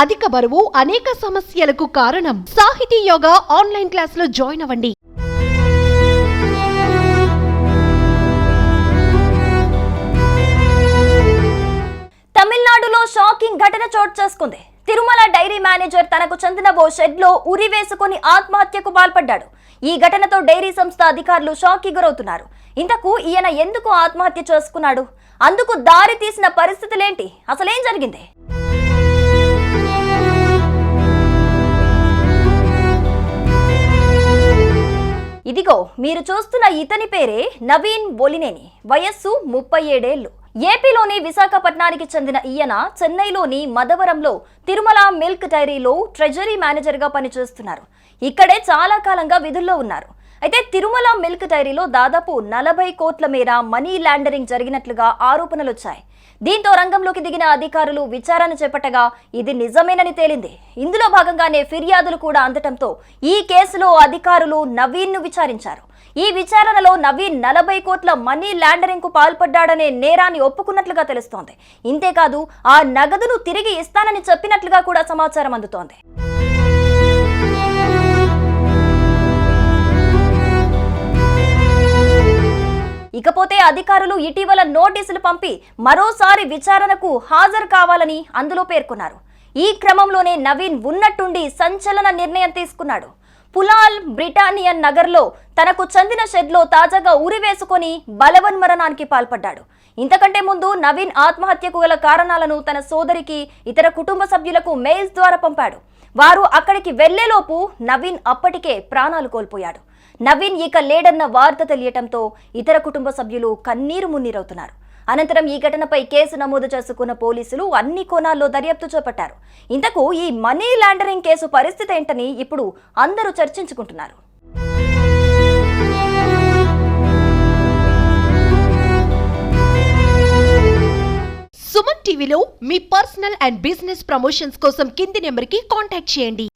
అధిక బరువు అనేక సమస్యలకు కారణం. సాహితీ యోగా ఆన్లైన్ క్లాసులో జాయిన్ అవ్వండి. తమిళనాడులో షాకింగ్ ఘటన చోటు చేసుకుంది. తిరుమల డైరీ మేనేజర్ తనకు చెందిన ఓ షెడ్ లో ఉరి వేసుకుని ఆత్మహత్యకు పాల్పడ్డాడు. ఈ ఘటనతో డైరీ సంస్థ అధికారులు షాక్కి గురవుతున్నారు. ఇంతకు ఈయన ఎందుకు ఆత్మహత్య చేసుకున్నాడు? అందుకు దారి తీసిన పరిస్థితులేంటి? అసలేం జరిగింది? ఇదిగో మీరు చూస్తున్న ఇతని పేరే నవీన్ బొలినేని. వయస్సు 37 ఏళ్లు. ఏపీలోని విశాఖపట్నానికి చెందిన ఈయన చెన్నైలోని మదవరంలో తిరుమల మిల్క్ డైరీలో ట్రెజరీ మేనేజర్గా పనిచేస్తున్నారు. ఇక్కడే చాలా కాలంగా విధుల్లో ఉన్నారు. అయితే తిరుమల మిల్క్ డైరీలో దాదాపు 40 కోట్ల మేర మనీ లాండరింగ్ జరిగినట్లుగా ఆరోపణలు వచ్చాయి. దీంతో రంగంలోకి దిగిన అధికారులు విచారణ చేపట్టగా ఇది నిజమేనని తేలింది. ఇందులో భాగంగానే ఫిర్యాదులు కూడా అందటంతో ఈ కేసులో అధికారులు నవీన్ను విచారించారు. ఈ విచారణలో నవీన్ 40 కోట్ల మనీ లాండరింగ్ కు పాల్పడ్డాడనే నేరాన్ని ఒప్పుకున్నట్లుగా తెలుస్తోంది. ఇంతేకాదు ఆ నగదును తిరిగి ఇస్తానని చెప్పినట్లుగా కూడా సమాచారం అందుతోంది. ఇకపోతే అధికారులు ఇటీవల నోటీసులు పంపి మరోసారి విచారణకు హాజరు కావాలని అందులో పేర్కొన్నారు. ఈ క్రమంలోనే నవీన్ ఉన్నట్టుండి సంచలన నిర్ణయం తీసుకున్నాడు. పులాల్ బ్రిటానియన్ నగర్లో తనకు చెందిన షెడ్లో తాజాగా ఉరి వేసుకొని బలవన్మరణానికి పాల్పడ్డాడు. ఇంతకంటే ముందు నవీన్ ఆత్మహత్యకు గల కారణాలను తన సోదరికి, ఇతర కుటుంబ సభ్యులకు మెయిల్స్ ద్వారా పంపాడు. వారు అక్కడికి వెళ్లేలోపు నవీన్ అప్పటికే ప్రాణాలు కోల్పోయాడు. నవీన్ ఇక లేడన్న వార్త తెలియటంతో ఇతర కుటుంబ సభ్యులు కన్నీరు మున్నీరవుతున్నారు. అనంతరం ఈ ఘటనపై కేసు నమోదు చేసుకున్న పోలీసులు అన్ని కోణాల్లో దర్యాప్తు చేపట్టారు. ఇంతకు ఈ మనీ లాండరింగ్ కేసు పరిస్థితి ఏంటని ఇప్పుడు అందరూ చర్చించుకుంటున్నారు. సుమన్ టీవీలో మీ పర్సనల్ అండ్ బిజినెస్ ప్రమోషన్స్ కోసం కింది నెంబర్కి కాంటాక్ట్ చేయండి.